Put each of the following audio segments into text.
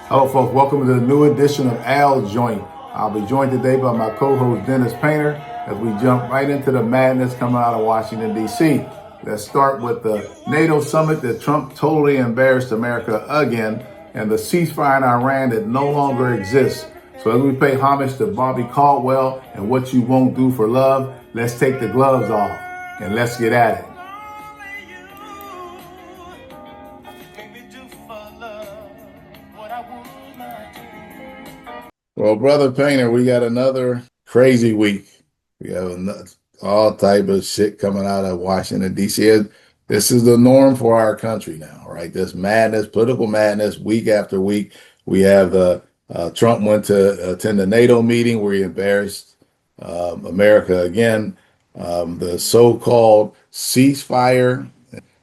Hello, folks. Welcome to the new edition of Al Joint. I'll be joined today by my co-host Dennis Painter as we jump right into the madness coming out of Washington, D.C. Let's start with the NATO summit that Trump totally embarrassed America again, and the ceasefire in Iran that no longer exists. So as we pay homage to Bobby Caldwell and what you won't do for love, let's take the gloves off and let's get at it. Well, Brother Painter, we got another crazy week. We have all type of shit coming out of Washington, D.C. This is the norm for our country now, right? This madness, political madness, week after week. We have Trump went to attend the NATO meeting where he embarrassed America again. The so-called ceasefire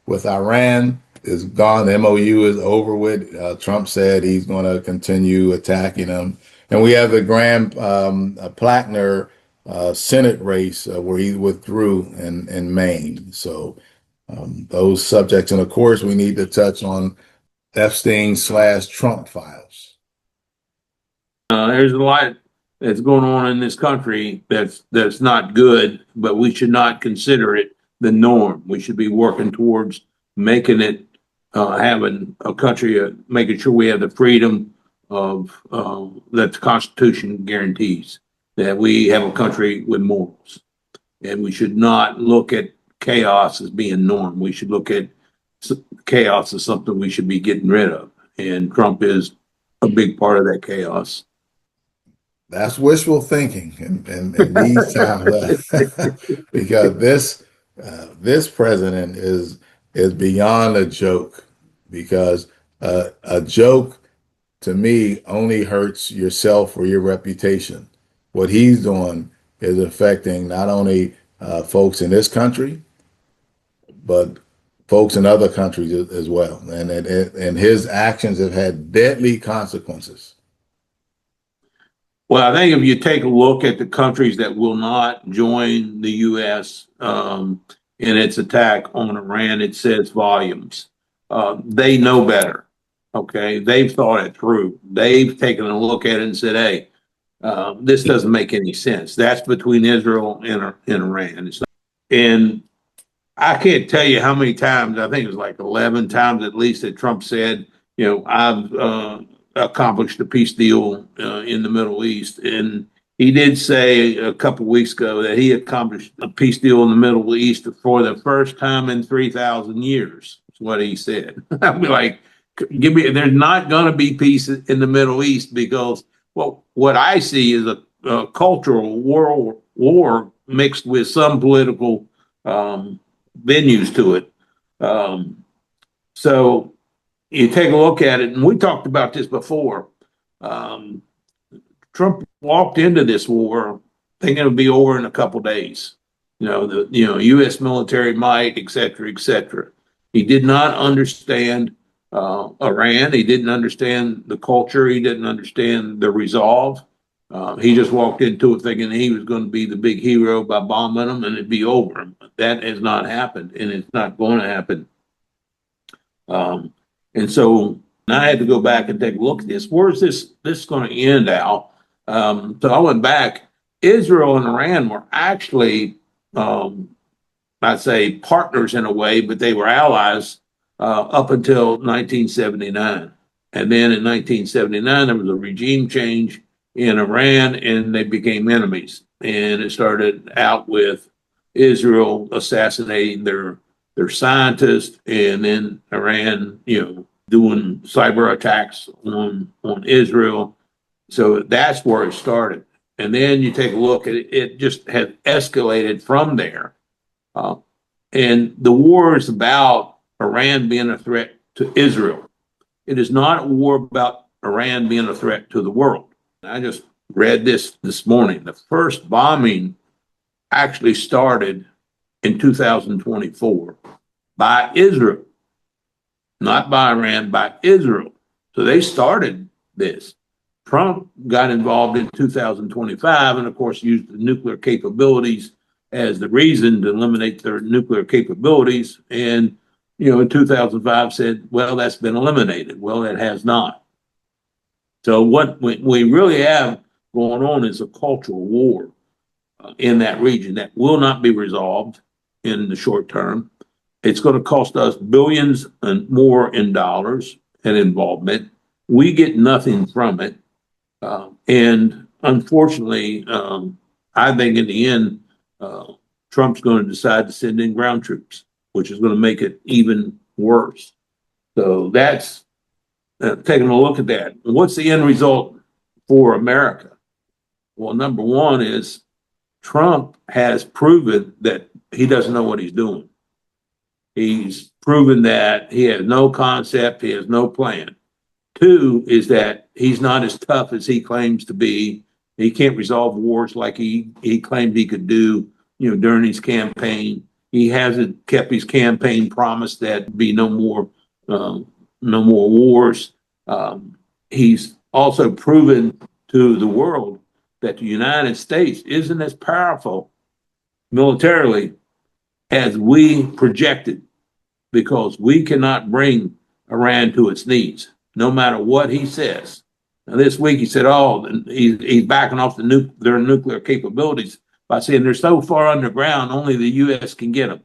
with Iran is gone. The MOU is over with. Trump said he's going to continue attacking them. And we have the Graham Plackner Senate race where he withdrew in Maine. So those subjects. And of course, we need to touch on Epstein/Trump files. There's a lot that's going on in this country that's not good, but we should not consider it the norm. We should be working towards making it, having a country, making sure we have the freedom of that the Constitution guarantees, that we have a country with morals, and we should not look at chaos as being norm. We should look at chaos as something we should be getting rid of, and Trump is a big part of that chaos. That's wishful thinking in these times, because this president is beyond a joke. Because a joke to me only hurts yourself or your reputation. What he's doing is affecting not only folks in this country, but folks in other countries as well. And his actions have had deadly consequences. Well, I think if you take a look at the countries that will not join the U.S. In its attack on Iran, it says volumes. They know better. Okay, they've thought it through. They've taken a look at it and said, "Hey, this doesn't make any sense." That's between Israel and Iran. And I can't tell you how many times. I think it was like 11 times at least that Trump said, I've accomplished a peace deal in the Middle East. And he did say a couple of weeks ago that he accomplished a peace deal in the Middle East for the first time in 3,000 years. That's what he said. I'd be like, there's not going to be peace in the Middle East because, well, what I see is a cultural world war mixed with some political venues to it. So you take a look at it, and we talked about this before. Trump walked into this war thinking it would be over in a couple of days. U.S. military might, et cetera, et cetera. He did not understand Iran. He didn't understand the culture. He didn't understand the resolve. He just walked into it thinking he was going to be the big hero by bombing them and it'd be over. That has not happened, and it's not going to happen. And so I had to go back and take a look at this. Where's this going to end, Al? So I went back. Israel and Iran were actually, I'd say, partners in a way, but they were allies up until 1979. And then in 1979, there was a regime change in Iran, and they became enemies. And it started out with Israel assassinating their scientists, and then Iran, doing cyber attacks on Israel. So that's where it started. And then you take a look at it, it just has escalated from there. And the war is about Iran being a threat to Israel. It is not a war about Iran being a threat to the world. I just read this morning. The first bombing actually started in 2024 by Israel, not by Iran, by Israel. So they started this. Trump got involved in 2025 and, of course, used the nuclear capabilities as the reason to eliminate their nuclear capabilities. And, in 2005 said, well, that's been eliminated. Well, it has not. So what we really have going on is a cultural war in that region that will not be resolved in the short term. It's going to cost us billions and more in dollars and involvement. We get nothing from it. And unfortunately, I think in the end, uh, Trump's going to decide to send in ground troops, which is going to make it even worse. So that's taking a look at that. What's the end result for America? Well, number one is Trump has proven that he doesn't know what he's doing. He's proven that he has no concept, he has no plan. Two is that he's not as tough as he claims to be. He can't resolve wars like he claimed he could do, during his campaign. He hasn't kept his campaign promise that be no more wars. He's also proven to the world that the United States isn't as powerful militarily as we projected because we cannot bring Iran to its knees, no matter what he says. Now, this week he said, "Oh, he's backing off their nuclear capabilities by saying they're so far underground, only the U.S. can get them."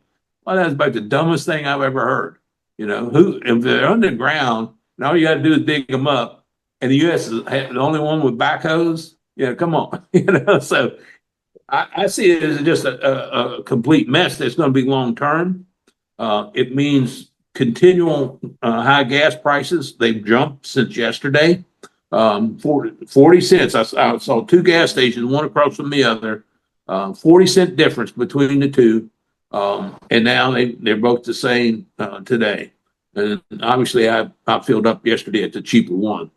Well, that's about the dumbest thing I've ever heard. Who if they're underground, and all you got to do is dig them up, and the U.S. is the only one with backhoes. Come on, So I see it as just a complete mess that's going to be long term. It means continual high gas prices. They've jumped since yesterday. 40 cents. I saw two gas stations, one across from the other. 40-cent difference between the two. And now they're both the same today. And obviously, I filled up yesterday at the cheaper one.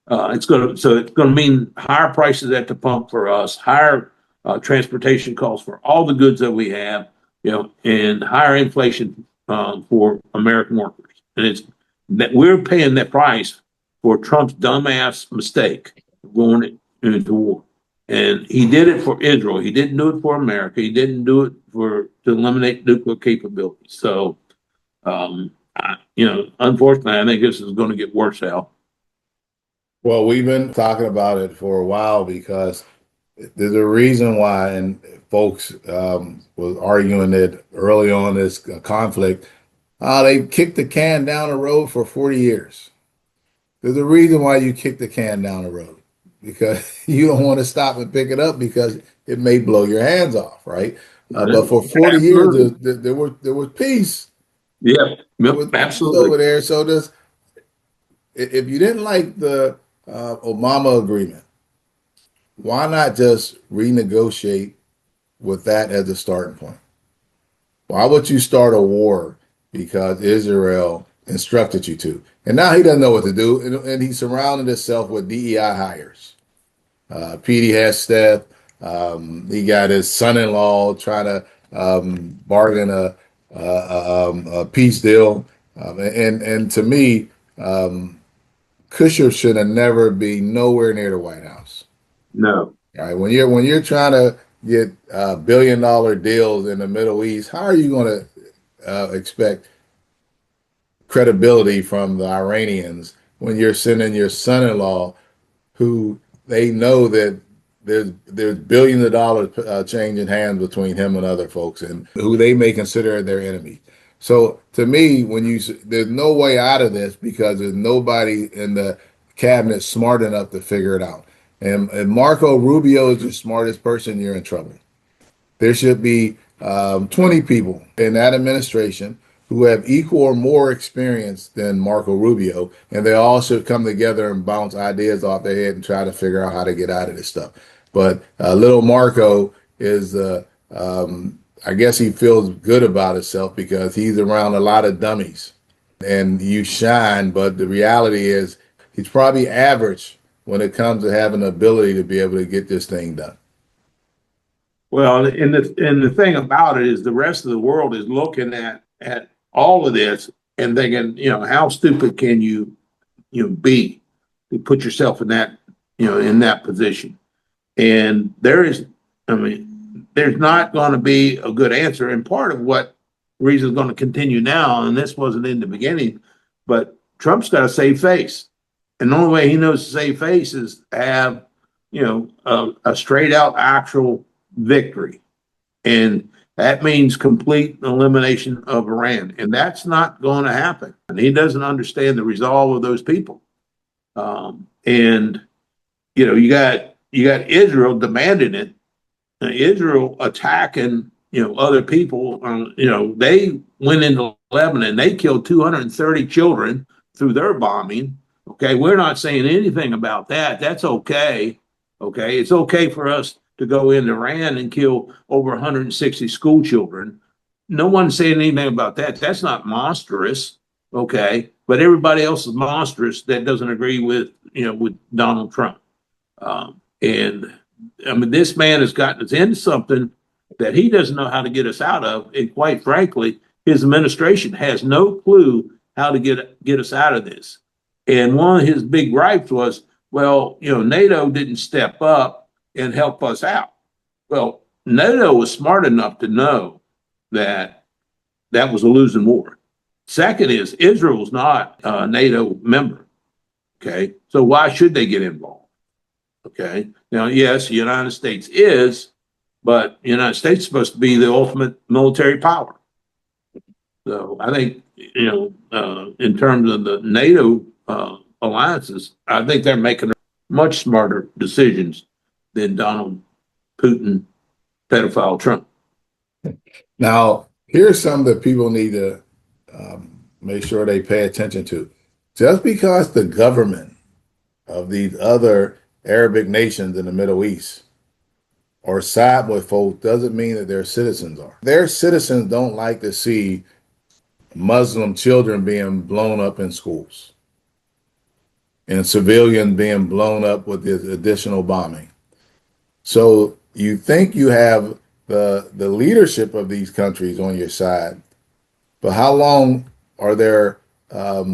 It's going to mean higher prices at the pump for us, higher transportation costs for all the goods that we have, and higher inflation for American workers. And it's that we're paying that price for Trump's dumbass mistake of going into war. And he did it for Israel. He didn't do it for America. He didn't do it to eliminate nuclear capabilities. So, unfortunately, I think this is going to get worse, Al. Well, we've been talking about it for a while because there's a reason why, and folks was arguing that early on this conflict, they kicked the can down the road for 40 years. There's a reason why you kick the can down the road because you don't want to stop and pick it up because it may blow your hands off, right? But for 40 years, Absolutely. there was peace. Yeah. There Yep. was peace over Absolutely. there. So if you didn't like the Obama agreement, why not just renegotiate with that as a starting point? Why would you start a war because Israel instructed you to? And now he doesn't know what to do, and he surrounded himself with DEI hires. Petey Hesteth, he got his son-in-law trying to bargain a peace deal, and to me, Kusher should have never be nowhere near the White House. No. All right, when you're trying to get billion-dollar deals in the Middle East, how are you going to expect credibility from the Iranians when you're sending your son-in-law, who they know that there's billions of dollars changing hands between him and other folks, and who they may consider their enemy. So to me, there's no way out of this because there's nobody in the cabinet smart enough to figure it out. And if Marco Rubio is the smartest person, you're in trouble. There should be 20 people in that administration who have equal or more experience than Marco Rubio, and they all should come together and bounce ideas off their head and try to figure out how to get out of this stuff. But little Marco is, I guess he feels good about himself because he's around a lot of dummies and you shine. But the reality is, he's probably average when it comes to having the ability to be able to get this thing done. Well, and the thing about it is the rest of the world is looking at all of this and thinking, how stupid can be to put yourself in that position. And there's not going to be a good answer. And part of what reason is going to continue now, and this wasn't in the beginning, but Trump's got to save face. And the only way he knows to save face is to have, a straight out actual victory. And that means complete elimination of Iran. And that's not going to happen. And he doesn't understand the resolve of those people. And you got Israel demanding it. Israel attacking other people. They went into Lebanon. They killed 230 children through their bombing. Okay, we're not saying anything about that. That's okay. Okay, it's okay for us to go into Iran and kill over 160 school children. No one's saying anything about that. That's not monstrous. Okay, but everybody else is monstrous that doesn't agree with Donald Trump. And I mean, this man has gotten us into something that he doesn't know how to get us out of. And quite frankly, his administration has no clue how to get us out of this. And one of his big gripes was, well, NATO didn't step up and help us out. Well, NATO was smart enough to know that that was a losing war. Second is Israel's not a NATO member. Okay. So why should they get involved? Okay. Now, yes, the United States is, but the United States is supposed to be the ultimate military power. So I think, in terms of the NATO alliances, I think they're making much smarter decisions than Donald Putin, pedophile Trump. Now, here's something that people need to make sure they pay attention to. Just because the government of these other Arabic nations in the Middle East or side with folks doesn't mean that their citizens are. Their citizens don't like to see Muslim children being blown up in schools and civilians being blown up with this additional bombing. So you think you have the leadership of these countries on your side, but how long are their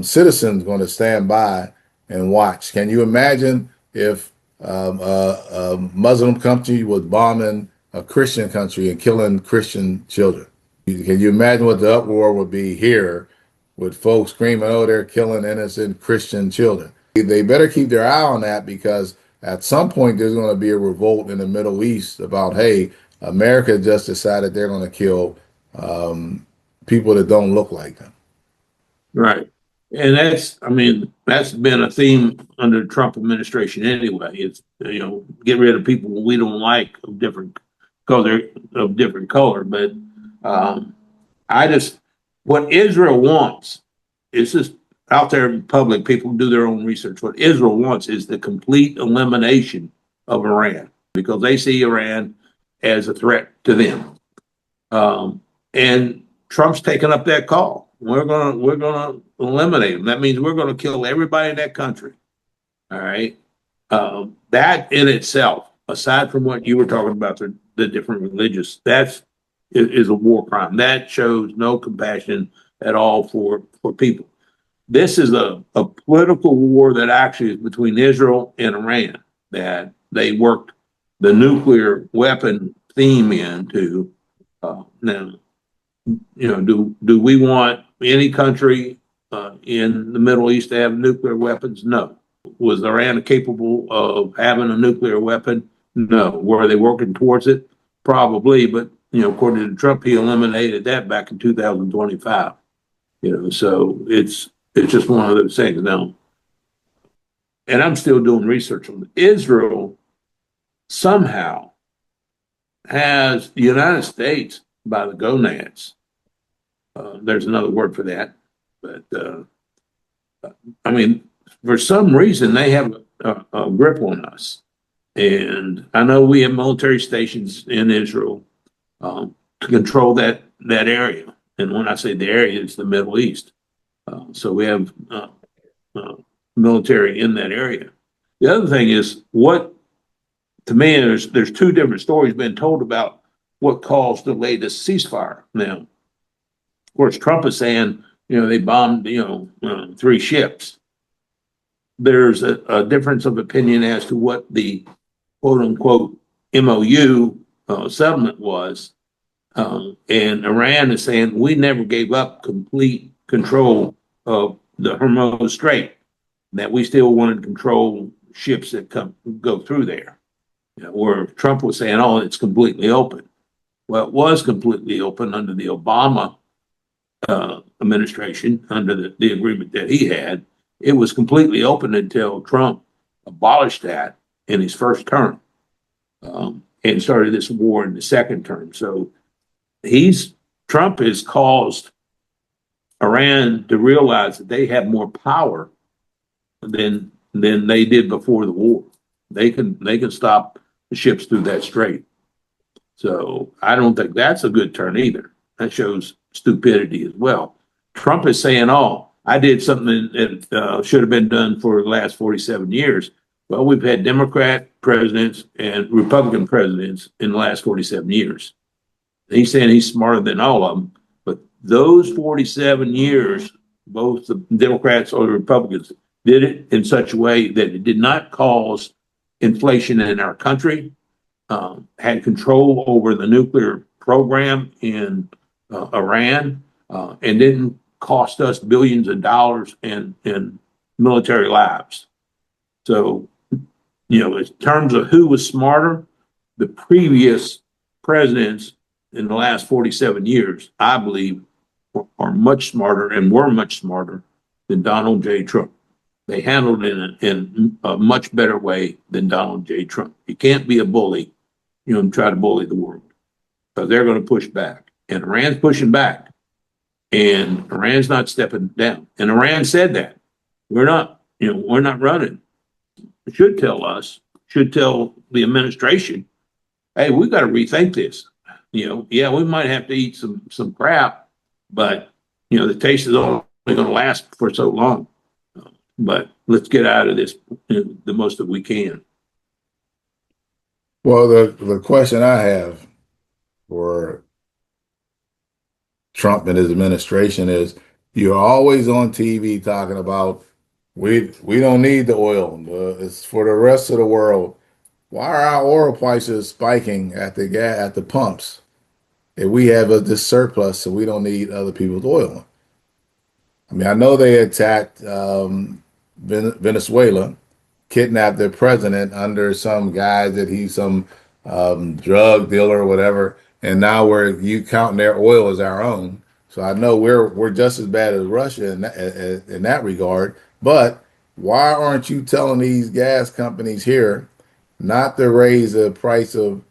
citizens going to stand by and watch? Can you imagine if a Muslim country was bombing a Christian country and killing Christian children? Can you imagine what the uproar would be here with folks screaming, oh, they're killing innocent Christian children? They better keep their eye on that because at some point there's going to be a revolt in the Middle East about, hey, America just decided they're going to kill people that don't look like them. Right. And that's been a theme under the Trump administration anyway. It's, get rid of people we don't like of different color. But I just, what Israel wants is just out there in public, people do their own research. What Israel wants is the complete elimination of Iran because they see Iran as a threat to them. And Trump's taken up that call. We're gonna eliminate them. That means we're gonna kill everybody in that country. All right. That in itself, aside from what you were talking about, the different religious, is a war crime. That shows no compassion at all for people. This is a political war that actually is between Israel and Iran that they worked the nuclear weapon theme into. Now, do we want any country in the Middle East to have nuclear weapons? No. Was Iran capable of having a nuclear weapon? No. Were they working towards it? Probably, but according to Trump, he eliminated that back in 2025. So it's just one of those things now. And I'm still doing research on it. Israel somehow has the United States by the gonads. There's another word for that, but for some reason they have a grip on us. And I know we have military stations in Israel to control that area. And when I say the area, it's the Middle East. So we have military in that area. The other thing is to me, there's two different stories being told about what caused the latest ceasefire. Now, of course, Trump is saying, they bombed, 3 ships. There's a difference of opinion as to what the quote unquote MOU settlement was. And Iran is saying we never gave up complete control of the Hormuz Strait. that we still wanted to control ships that go through there. Where Trump was saying, "Oh, it's completely open." Well, it was completely open under the Obama administration, under the agreement that he had. It was completely open until Trump abolished that in his first term, and started this war in the second term. So Trump has caused Iran to realize that they have more power than they did before the war. They can stop the ships through that strait. So I don't think that's a good turn either. That shows stupidity as well. Trump is saying, "Oh, I did something that should have been done for the last 47 years." Well, we've had Democrat presidents and Republican presidents in the last 47 years. He's saying he's smarter than all of them, but those 47 years, both the Democrats or the Republicans did it in such a way that it did not cause inflation in our country, had control over the nuclear program in Iran, and didn't cost us billions of dollars in military lives. So, in terms of who was smarter, the previous presidents in the last 47 years, I believe, are much smarter and were much smarter than Donald J. Trump. They handled it in a much better way than Donald J. Trump. You can't be a bully, and try to bully the world, because they're going to push back. And Iran's pushing back. And Iran's not stepping down. And Iran said that. We're not running. It should tell the administration, "Hey, we've got to rethink this. Yeah, we might have to eat some crap, but the taste is only going to last for so long. But let's get out of this the most that we can." Well, the question I have for Trump and his administration is, you're always on TV talking about we don't need the oil. It's for the rest of the world. Why are our oil prices spiking at the pumps if we have this surplus, so we don't need other people's oil? I mean, I know they attacked Venezuela, kidnapped their president under some guise that he's some drug dealer or whatever, and now you counting their oil as our own. So I know we're just as bad as Russia in that regard. But why aren't you telling these gas companies here not to raise the price of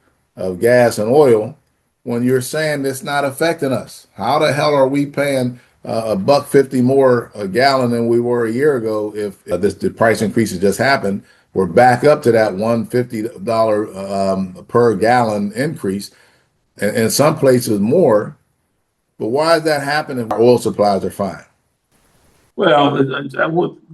gas and oil when you're saying it's not affecting us? How the hell are we paying $1.50 more a gallon than we were a year ago if the price increases just happened? We're back up to that $150 per gallon increase, and in some places more. But why is that happening if our oil supplies are fine? Well,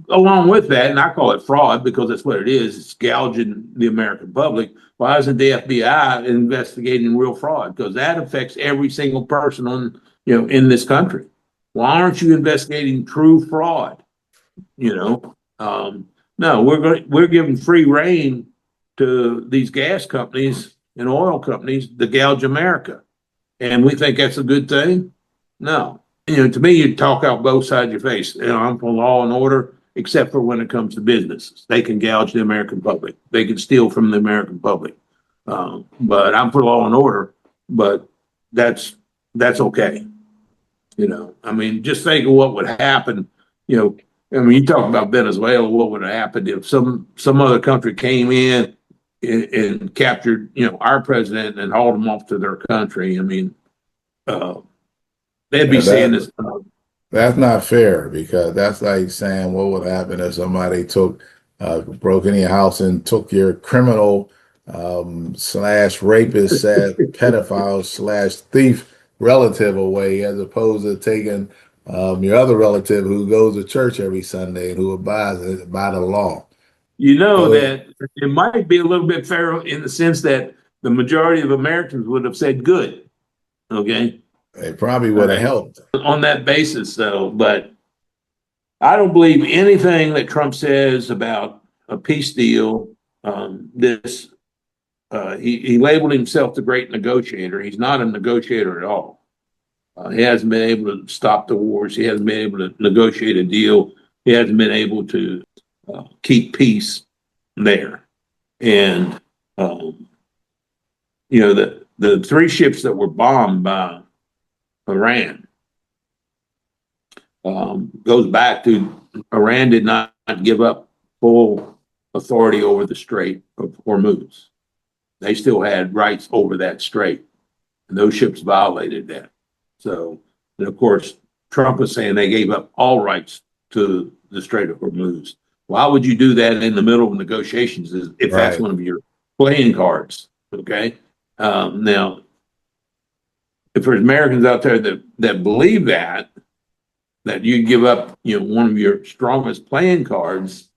along with that, and I call it fraud because that's what it is. It's gouging the American public. Why isn't the FBI investigating real fraud? Because that affects every single person in this country. Why aren't you investigating true fraud? No, we're giving free rein to these gas companies and oil companies to gouge America, and we think that's a good thing. No, to me, you talk out both sides of your face. I'm for law and order, except for when it comes to businesses. They can gouge the American public. They can steal from the American public. But I'm for law and order. But that's okay. I mean, just think of what would happen. You talk about Venezuela. What would have happened if some other country came in and captured, our president and hauled him off to their country? I mean, they'd be Yeah, saying this. that's not fair, because that's like saying what would happen if somebody broke in your house and took your criminal slash rapist, pedophile slash thief relative away, as opposed to taking your other relative who goes to church every Sunday and who abides by the law. So That it might be a little bit fair in the sense that the majority of Americans would have said good. Okay. it probably All would have right. helped. On that basis, though, but I don't believe anything that Trump says about a peace deal. He labeled himself the great negotiator. He's not a negotiator at all. He hasn't been able to stop the wars. He hasn't been able to negotiate a deal. He hasn't been able to keep peace there. And um, the three ships that were bombed by Iran goes back to Iran did not give up full authority over the Strait of Hormuz. They still had rights over that strait, and those ships violated that. So, and of course, Trump was saying they gave up all rights to the Strait of Hormuz. Why would you do that in the middle of negotiations if that's Right. one of your playing cards? Okay. Now, if there's Americans out there that believe that you give up, one of your strongest playing cards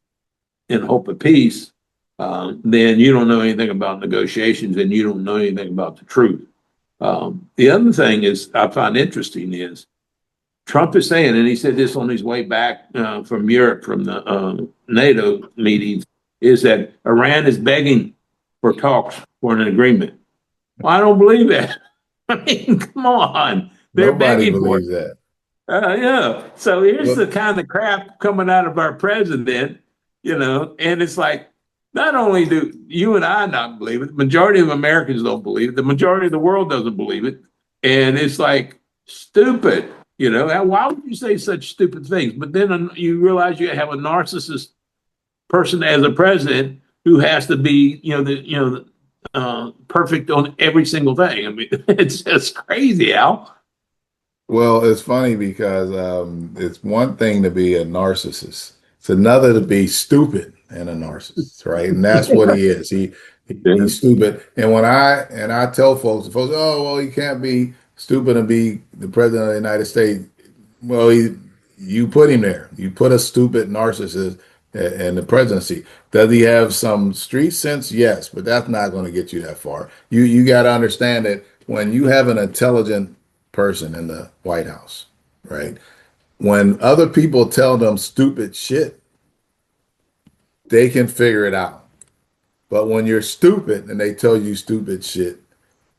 in hope of peace, then you don't know anything about negotiations and you don't know anything about the truth. The other thing is I find interesting is Trump is saying, and he said this on his way back from Europe from the NATO meetings, is that Iran is begging for talks for an agreement. Well, I don't believe that. I mean, come on, they're Nobody begging for it. believes that. Yeah. So here's Well, the kind of crap coming out of our president, and it's like, not only do you and I not believe it, the majority of Americans don't believe it, the majority of the world doesn't believe it. And it's like stupid, why would you say such stupid things? But then you realize you have a narcissist person as a president who has to be, perfect on every single thing. I mean, it's just crazy, Al. well, it's funny because it's one thing to be a narcissist. It's another to be stupid and a narcissist, right? And that's what he is. He's stupid. And I tell folks, oh well, he can't be stupid and be the president of the United States. Well, you put him there. You put a stupid narcissist in the presidency. Does he have some street sense? Yes, but that's not going to get you that far. You got to understand that when you have an intelligent person in the White House, right? When other people tell them stupid shit, they can figure it out. But when you're stupid and they tell you stupid shit,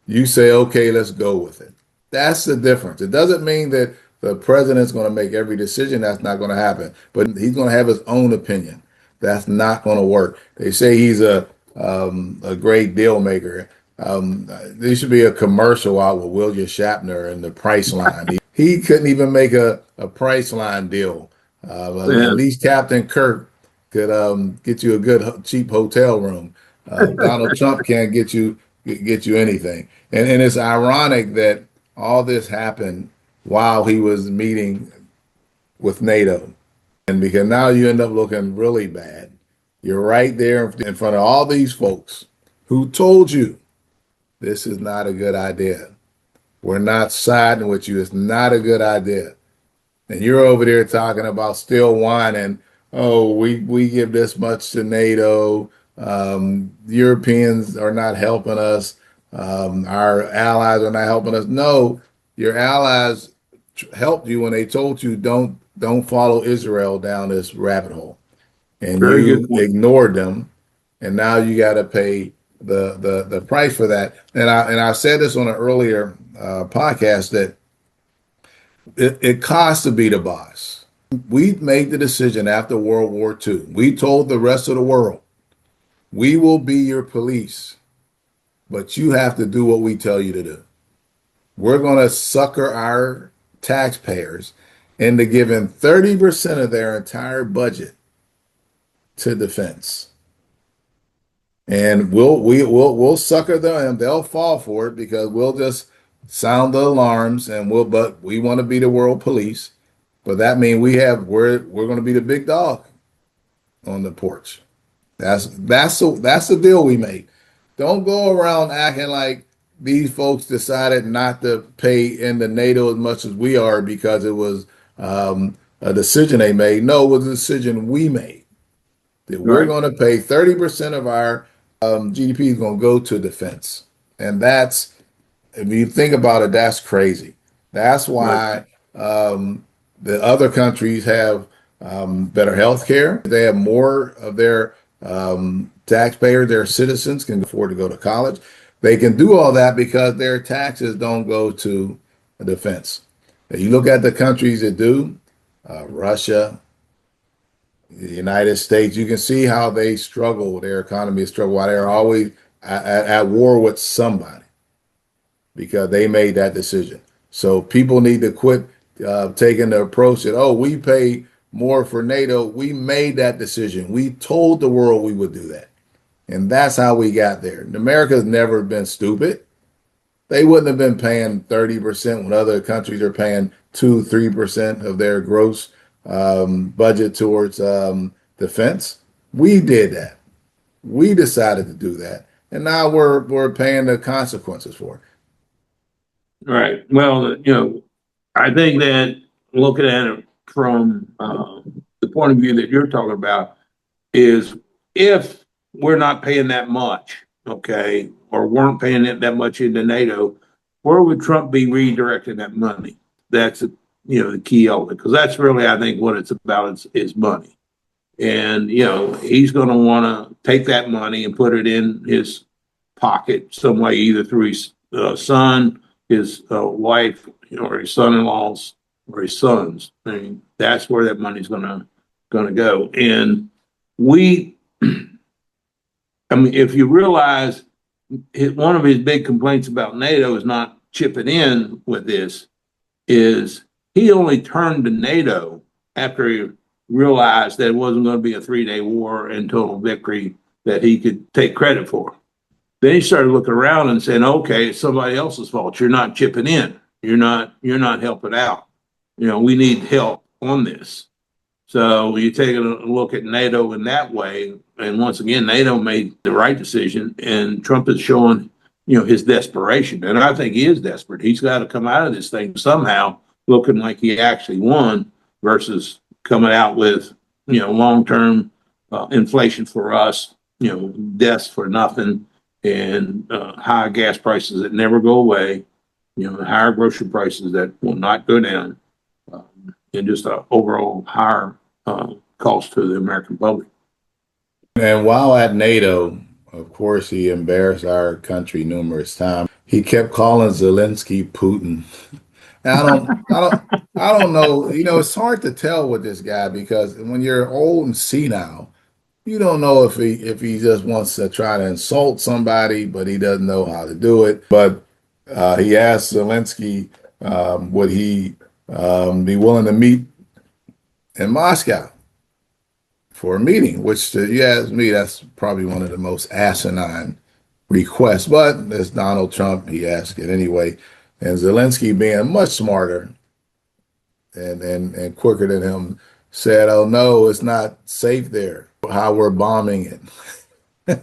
you say, okay, let's go with it. That's the difference. It doesn't mean that the president's going to make every decision. That's not going to happen. But he's going to have his own opinion. That's not going to work. They say he's a great deal maker. There should be a commercial out with William Shatner and the price line. He couldn't even make a price line deal. At Yeah, least Captain Kirk could get you a good cheap hotel room. Donald Trump can't get you anything. And it's ironic that all this happened while he was meeting with NATO. And because now you end up looking really bad. You're right there in front of all these folks who told you this is not a good idea. We're not siding with you. It's not a good idea. And you're over there talking about still whining. Oh, we give this much to NATO. Europeans are not helping us. Our allies are not helping us. No, your allies helped you when they told you don't follow Israel down this rabbit hole, and very good you point. ignored them, and now you got to pay the price for that. And I said this on an earlier podcast that it costs to be the boss. We made the decision after World War II. We told the rest of the world, we will be your police, but you have to do what we tell you to do. We're going to sucker our taxpayers into giving 30% of their entire budget to defense. And we'll sucker them and they'll fall for it because we'll just sound the alarms and but we want to be the world police. But that means we're going to be the big dog on the porch. That's the deal we made. Don't go around acting like these folks decided not to pay into NATO as much as we are because it was a decision they made. No, it was a decision we made that we're Right, going to pay 30% of our GDP is going to go to defense, and that's if you think about it, that's crazy. That's right, why the other countries have better health care. They have more of their taxpayers, their citizens can afford to go to college. They can do all that because their taxes don't go to defense. If you look at the countries that do, Russia, The United States, you can see how they struggle, their economy struggle, why they're always at war with somebody because they made that decision. So people need to quit taking the approach that, oh, we pay more for NATO. We made that decision. We told the world we would do that. And that's how we got there. America's never been stupid. They wouldn't have been paying 30% when other countries are paying 2, 3% of their gross budget towards defense. We did that. We decided to do that. And now we're paying the consequences for it. Right. Well, I think that looking at it from the point of view that you're talking about is if we're not paying that much, okay, or weren't paying it that much into NATO, where would Trump be redirecting that money? That's the key element because that's really I think what it's about is money, and he's going to want to take that money and put it in his pocket some way, either through his son, his wife, or his son-in-laws, or his sons. I mean, that's where that money's going to go. And we, I mean, if you realize one of his big complaints about NATO is not chipping in with this, is he only turned to NATO after he realized that it wasn't going to be a 3-day war and total victory that he could take credit for. Then he started looking around and saying, okay, it's somebody else's fault. You're not chipping in. You're not helping out. We need help on this. So you take a look at NATO in that way, and once again, NATO made the right decision, and Trump is showing, his desperation. And I think he is desperate. He's got to come out of this thing somehow looking like he actually won versus coming out with, long-term inflation for us, deaths for nothing, and high gas prices that never go away, higher grocery prices that will not go down, and just an overall higher cost to the American public. And while at NATO, of course, he embarrassed our country numerous times. He kept calling Zelensky Putin. And I don't know. It's hard to tell with this guy because when you're old and senile, you don't know if he just wants to try to insult somebody, but he doesn't know how to do it. But he asked Zelensky, would he be willing to meet in Moscow for a meeting, which you ask me, that's probably one of the most asinine requests. But it's Donald Trump, he asked it anyway. And Zelensky, being much smarter and quicker than him, said, oh, no, it's not safe there, how we're bombing it.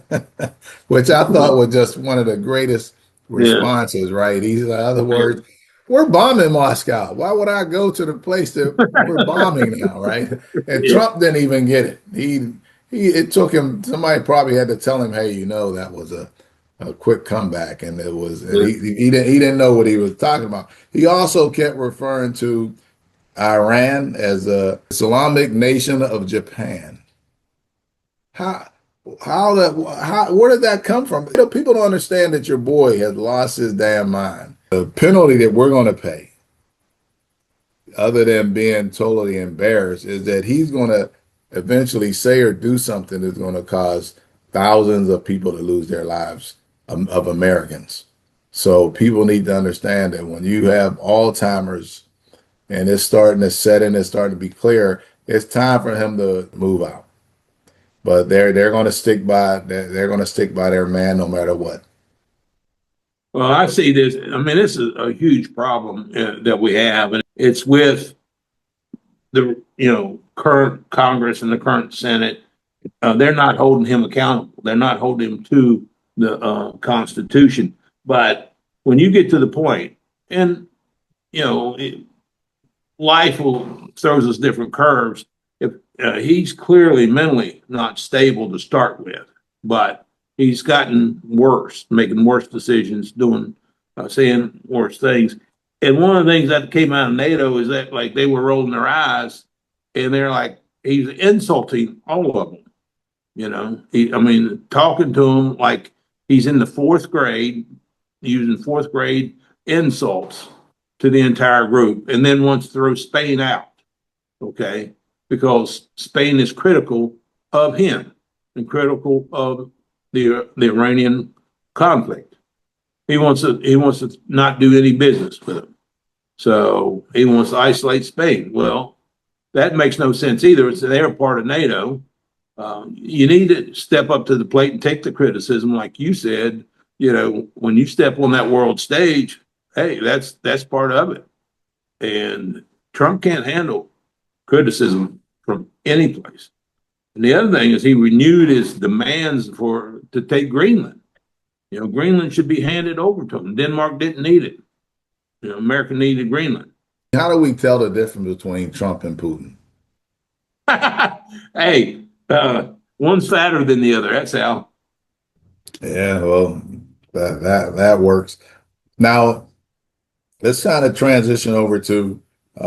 Which I thought was just one of the greatest Yeah. responses, right? He's, in other words, we're bombing Moscow. Why would I go to the place that we're bombing now, right? And Yeah. Trump didn't even get it. It took him, somebody probably had to tell him, hey, that was a quick comeback. And it was, and he didn't know what he was talking about. He also kept referring to Iran as a Islamic nation of Japan. How where did that come from? People don't understand that your boy has lost his damn mind. The penalty that we're going to pay, other than being totally embarrassed, is that he's going to eventually say or do something that's going to cause thousands of people to lose their lives, of Americans. So people need to understand that when you have Alzheimer's and it's starting to set in, it's starting to be clear, it's time for him to move out. But they're going to stick by they're going to stick by their man no matter what. Well, I see this. I mean, this is a huge problem that we have, and it's with the current Congress and the current Senate. They're not holding him accountable. They're not holding him to the Constitution. But when you get to the point, and you know, it, life will throws us different curves. If he's clearly mentally not stable to start with, but he's gotten worse, making worse decisions, doing saying worse things. And one of the things that came out of NATO is that like they were rolling their eyes, and they're like he's insulting all of them. I mean, talking to him like he's in the fourth grade, using fourth grade insults to the entire group, and then wants to throw Spain out. Okay. because Spain is critical of him and critical of the Iranian conflict. He wants to not do any business with him. So he wants to isolate Spain. Well, that makes no sense either. It's they're part of NATO. You need to step up to the plate and take the criticism, like you said. When you step on that world stage, hey, that's part of it. And Trump can't handle criticism from any place. And the other thing is he renewed his demands to take Greenland. Greenland should be handed over to him. Denmark didn't need it. America needed Greenland. How do we tell the difference between Trump and Putin? Hey, one's fatter than the other. That's how. Yeah, well, that works. Now, let's kind of transition over to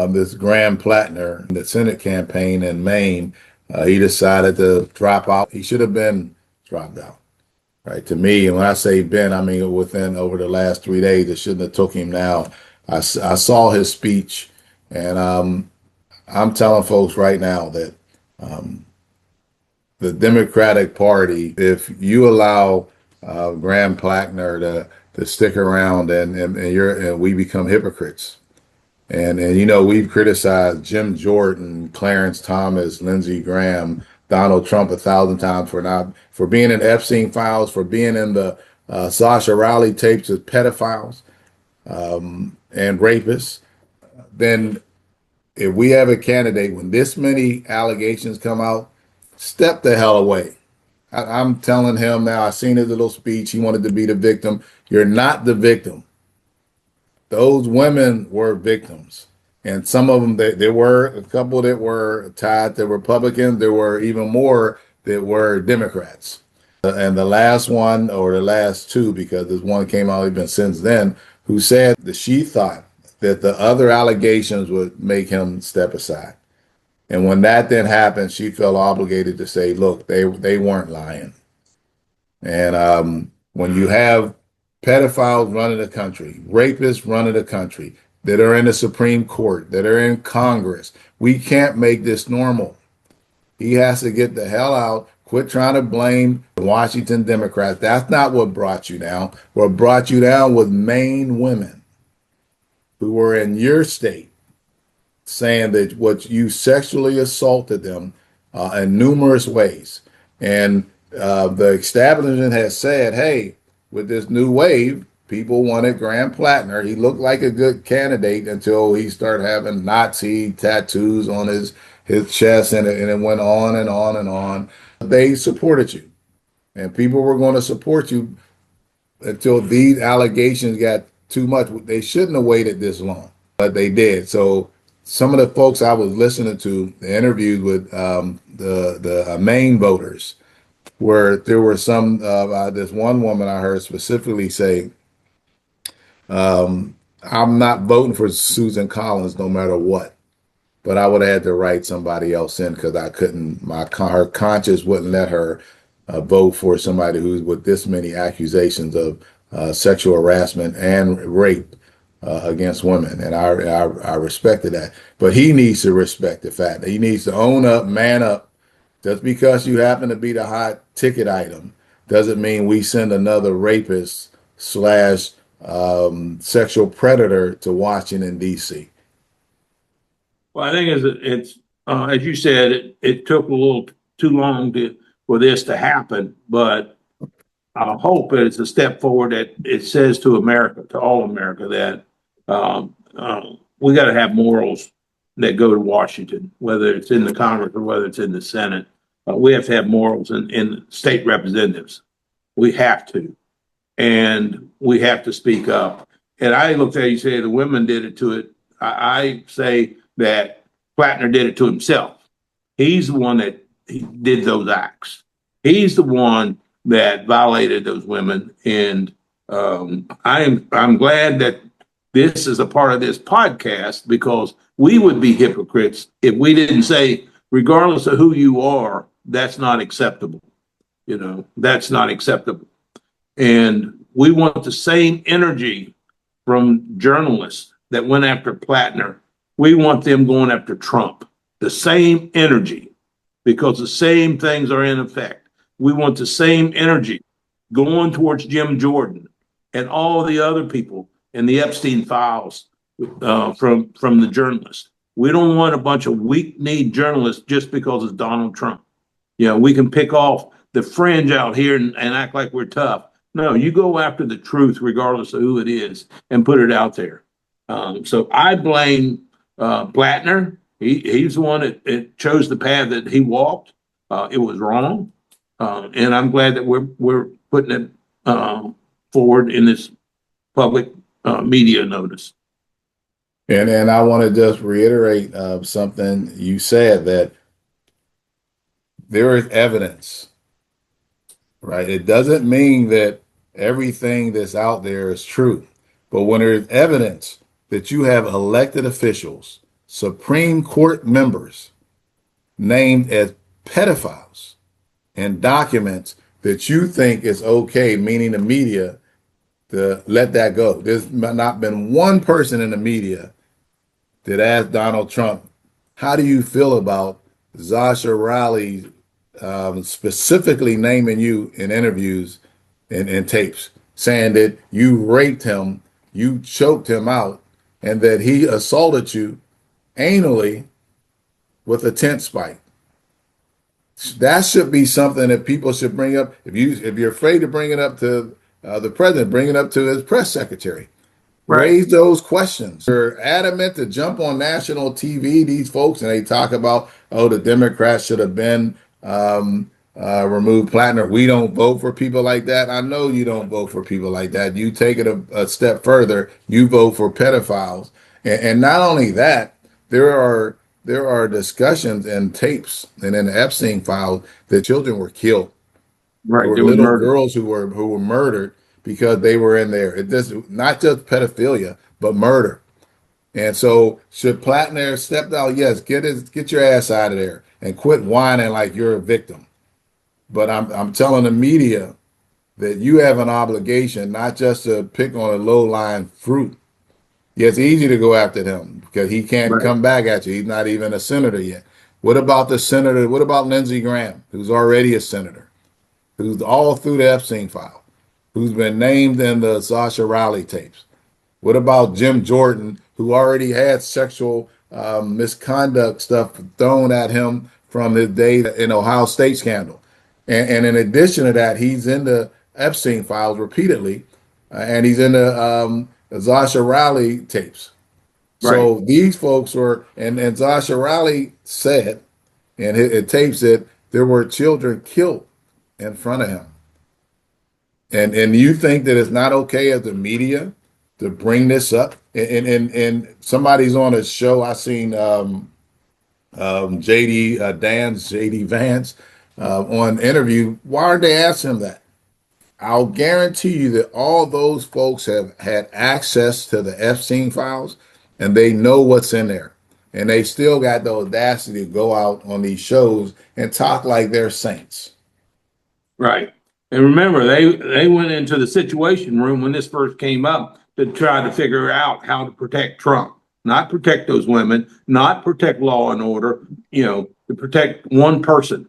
this Graham Plattner, the Senate campaign in Maine. He decided to drop out. He should have been dropped out, right? To me, and when I say been, I mean within over the last 3 days. It shouldn't have took him now. I saw his speech, and I'm telling folks right now that the Democratic Party, if you allow Graham Plattner to stick around and we become hypocrites. And we've criticized Jim Jordan, Clarence Thomas, Lindsey Graham, Donald Trump 1,000 times for being in Epstein files, for being in the Sasha Riley tapes as pedophiles and rapists. Then if we have a candidate when this many allegations come out, step the hell away. I'm telling him now, I seen his little speech. He wanted to be the victim. You're not the victim. Those women were victims. And some of them, there were a couple that were tied to Republicans. There were even more that were Democrats. And the last one, or the last two, because this one came out even since then, who said that she thought that the other allegations would make him step aside. And when that then happened, she felt obligated to say, look, they weren't lying. And when you have pedophiles running the country, rapists running the country, that are in the Supreme Court, that are in Congress, we can't make this normal. He has to get the hell out. Quit trying to blame the Washington Democrats. That's not what brought you down. What brought you down was Maine women who were in your state saying that what you sexually assaulted them in numerous ways. And the establishment has said, hey, with this new wave, people wanted Graham Plattner. He looked like a good candidate until he started having Nazi tattoos on his chest, and it went on and on and on. They supported you, and people were going to support you until these allegations got too much. They shouldn't have waited this long, but they did. So some of the folks I was listening to, the interviews with the Maine voters, where there were some, this one woman I heard specifically say, I'm not voting for Susan Collins no matter what, but I would have had to write somebody else in because I couldn't, her conscience wouldn't let her vote for somebody who's with this many accusations of sexual harassment and rape against women. And I respected that. But he needs to respect the fact that he needs to own up, man up. Just because you happen to be the hot ticket item doesn't mean we send another rapist slash sexual predator to Washington, D.C. Well, I think it's as you said, it took a little too long for this to happen, but I hope it's a step forward that it says to America, to all America, that we got to have morals that go to Washington, whether it's in the Congress or whether it's in the Senate. We have to have morals in state representatives. We have to, and we have to speak up. And I looked at it, you say the women did it to it. I say that Plattner did it to himself. He's the one that he did those acts. He's the one that violated those women. And I'm glad that this is a part of this podcast, because we would be hypocrites if we didn't say, regardless of who you are, that's not acceptable. That's not acceptable. And we want the same energy from journalists that went after Plattner. We want them going after Trump. the same energy because the same things are in effect. We want the same energy going towards Jim Jordan and all the other people in the Epstein files from the journalists. We don't want a bunch of weak-kneed journalists just because it's Donald Trump. You know, we can pick off the fringe out here and act like we're tough. No, you go after the truth, regardless of who it is, and put it out there. So I blame Blattner. He's the one that chose the path that he walked. It was wrong, and I'm glad that we're putting it forward in this public media notice. And I want to just reiterate something you said, that there is evidence, right? It doesn't mean that everything that's out there is true, but when there's evidence that you have elected officials, Supreme Court members named as pedophiles, and documents that you think is okay, meaning the media, to let that go. There's not been one person in the media that asked Donald Trump, how do you feel about Zasha Riley specifically naming you in interviews and tapes, saying that you raped him, you choked him out, and that he assaulted you anally with a tent spike. That should be something that people should bring up. If you're afraid to bring it up to the president, bring it up to his press secretary. Right. Raise those questions. They're adamant to jump on national TV, these folks, and they talk about, oh, the Democrats should have been removed Plattner. We don't vote for people like that. I know you don't vote for people like that. You take it a step further. You vote for pedophiles, and not only that, there are discussions and tapes and in the Epstein files that children were killed. There Right. were They were little murdered. girls who were murdered because they were in there. It just not just pedophilia, but murder. And so, should Plattner step down? Yes, get your ass out of there and quit whining like you're a victim. But I'm telling the media that you have an obligation not just to pick on a low lying fruit. Yeah, it's easy to go after him because he can't Right. come back at you. He's not even a senator yet. What about the senator? What about Lindsey Graham, who's already a senator, who's all through the Epstein file, who's been named in the Sasha Riley tapes? What about Jim Jordan, who already had sexual misconduct stuff thrown at him from his days in Ohio State scandal? And in addition to that, he's in the Epstein files repeatedly, and he's in the Sasha Riley tapes. Right. So these folks were, and Sasha Riley said, and it tapes that there were children killed in front of him. And you think that it's not okay as the media to bring this up? And somebody's on a show. I seen JD Dan's JD Vance on interview. Why aren't they asking him that? I'll guarantee you that all those folks have had access to the Epstein files, and they know what's in there. And they still got the audacity to go out on these shows and talk like they're saints. Right. And remember, they went into the Situation Room when this first came up to try to figure out how to protect Trump, not protect those women, not protect law and order, to protect one person.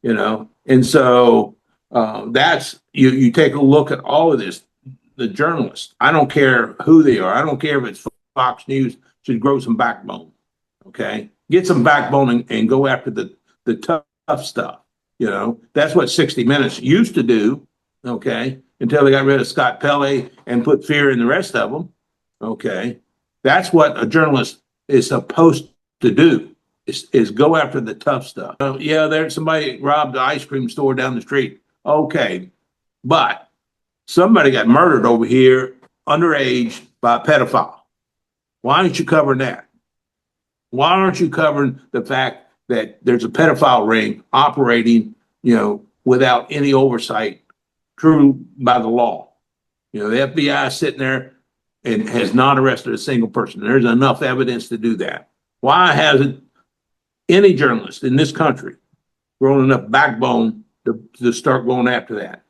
And so that's you take a look at all of this. The journalists, I don't care who they are. I don't care if it's Fox News, should grow some backbone. Okay. Get some backbone and go after the tough stuff. That's what 60 Minutes used to do, okay, until they got rid of Scott Pelley and put fear in the rest of them, okay. That's what a journalist is supposed to do, is go after the tough stuff. Yeah, there's somebody robbed the ice cream store down the street. Okay, but somebody got murdered over here underage by a pedophile. Why aren't you covering that? Why aren't you covering the fact that there's a pedophile ring operating, without any oversight, true by the law? The FBI is sitting there and has not arrested a single person. There's enough evidence to do that. Why hasn't any journalist in this country grown enough backbone to start going after that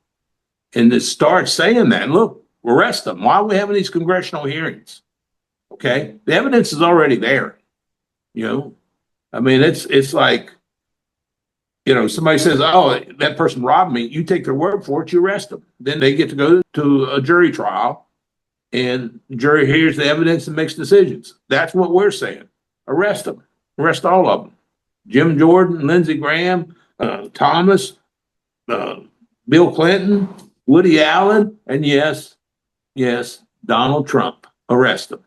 and to start saying that? Look, arrest them. Why are we having these congressional hearings? Okay, the evidence is already there. You know, I mean, it's like, somebody says, "Oh, that person robbed me." You take their word for it. You arrest them. Then they get to go to a jury trial, and the jury hears the evidence and makes decisions. That's what we're saying. Arrest them. Arrest all of them. Jim Jordan, Lindsey Graham, Thomas, uh, Bill Clinton, Woody Allen, and yes, Donald Trump. Arrest them.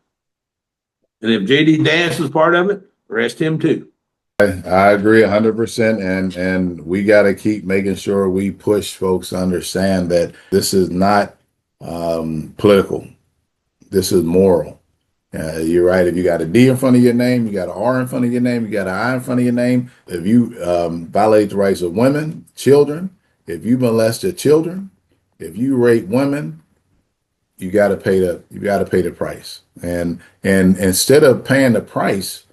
And if JD Dance was part of it, arrest him too. I agree 100%, and we got to keep making sure we push folks to understand that this is not political. This is moral. You're right. If you got a D in front of your name, you got an R in front of your name, you got an I in front of your name. If you violate the rights of women, children, if you molest your children, if you rape women, you got to pay the price. And instead of paying the price,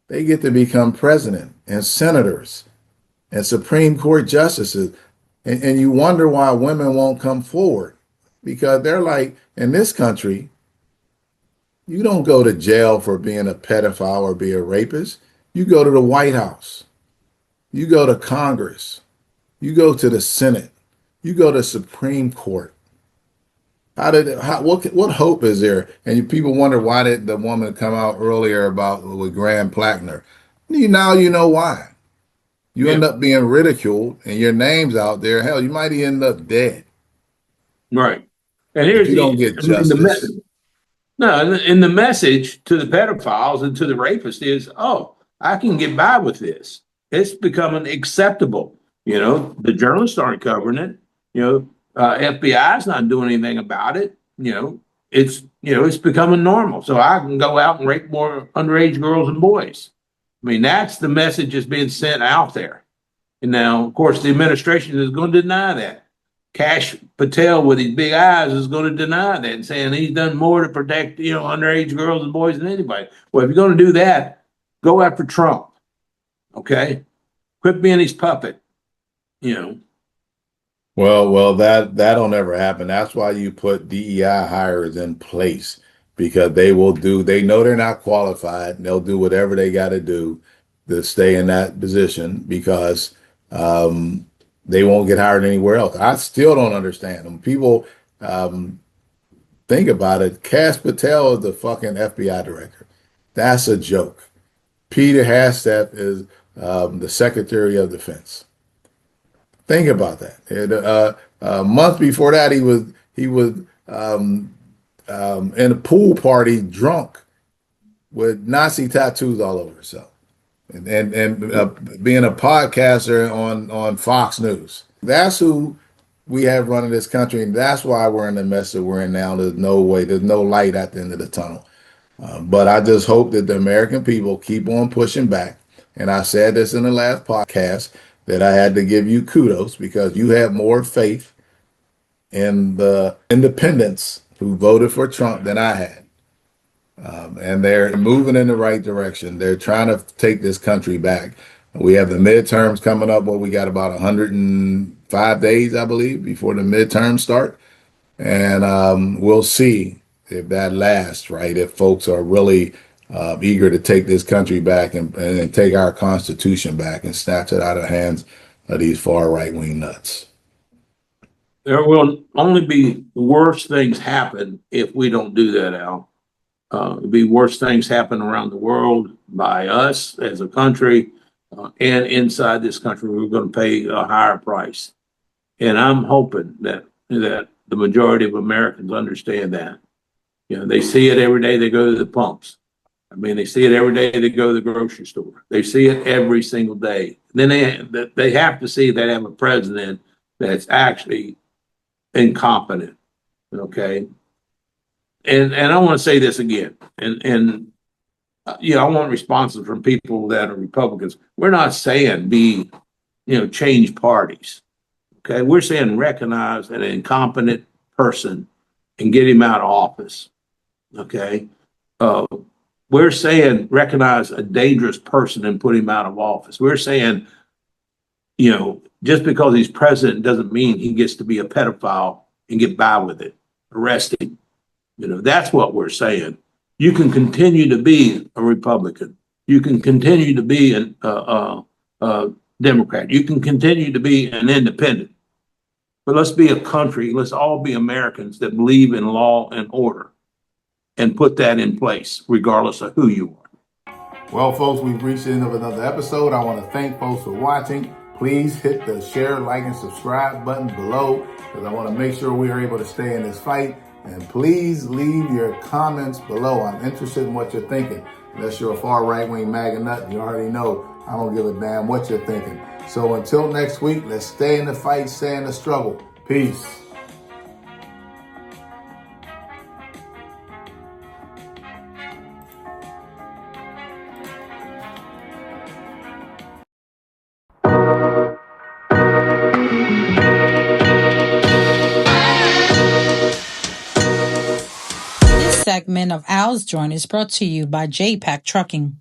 they get to become president and senators and Supreme Court justices. And you wonder why women won't come forward because they're like, in this country, you don't go to jail for being a pedophile or be a rapist. You go to the White House. You go to Congress. You go to the Senate. You go to Supreme Court. What hope is there? And people wonder why did the woman come out earlier about with Graham Plackner? Now you know why. You Yeah, end up being ridiculed and your name's out there. Hell, you might end up dead right. And if here's you don't the, get I mean, justice. no, and the message to the pedophiles and to the rapists is, oh, I can get by with this. It's becoming acceptable. The journalists aren't covering it. FBI is not doing anything about it. It's becoming normal. So I can go out and rape more underage girls and boys. I mean, that's the message that's being sent out there. And now, of course, the administration is going to deny that. Cash Patel with his big eyes is going to deny that and saying he's done more to protect, underage girls and boys than anybody. Well, if you're going to do that, go after Trump. Okay. Quit being his puppet, you know. Well, that'll never happen. That's why you put DEI hires in place because they know they're not qualified. And they'll do whatever they got to do to stay in that position because um, they won't get hired anywhere else. I still don't understand them. People um, think about it. Cash Patel is the fucking FBI director. That's a joke. Peter Hastap is the Secretary of Defense. Think about that. A month before that, he was um, in a pool party, drunk, with Nazi tattoos all over himself, and being a podcaster on Fox News. That's who we have running this country, and that's why we're in the mess that we're in now. There's no way, there's no light at the end of the tunnel. But I just hope that the American people keep on pushing back. And I said this in the last podcast that I had to give you kudos because you have more faith in the independents who voted for Trump than I had. And they're moving in the right direction. They're trying to take this country back. We have the midterms coming up. Well, we got about 105 days, I believe, before the midterms start. And we'll see if that lasts, right? If folks are really eager to take this country back and take our Constitution back and snatch it out of the hands of these far right wing nuts. There will only be worse things happen if we don't do that, Al. It'll be worse things happen around the world by us as a country, and inside this country, we're going to pay a higher price. And I'm hoping that the majority of Americans understand that. They see it every day they go to the pumps. I mean, they see it every day they go to the grocery store. They see it every single day. Then they have to see they have a president that's actually incompetent. Okay. And I want to say this again. And I want responses from people that are Republicans. We're not saying change parties. Okay. We're saying recognize an incompetent person and get him out of office. Okay. Uh, we're saying recognize a dangerous person and put him out of office. We're saying, just because he's president doesn't mean he gets to be a pedophile and get by with it. Arrest him. That's what we're saying. You can continue to be a Republican. You can continue to be a Democrat. You can continue to be an independent. But let's be a country. Let's all be Americans that believe in law and order and put that in place, regardless of who you are. Well, folks, we've reached the end of another episode. I want to thank folks for watching. Please hit the share, like, and subscribe button below because I want to make sure we are able to stay in this fight. And please leave your comments below. I'm interested in what you're thinking. Unless you're a far right-wing MAGA nut, you already know I don't give a damn what you're thinking. So until next week, let's stay in the fight, stay in the struggle. Peace. This segment of Al's Joint is brought to you by JPAC Trucking.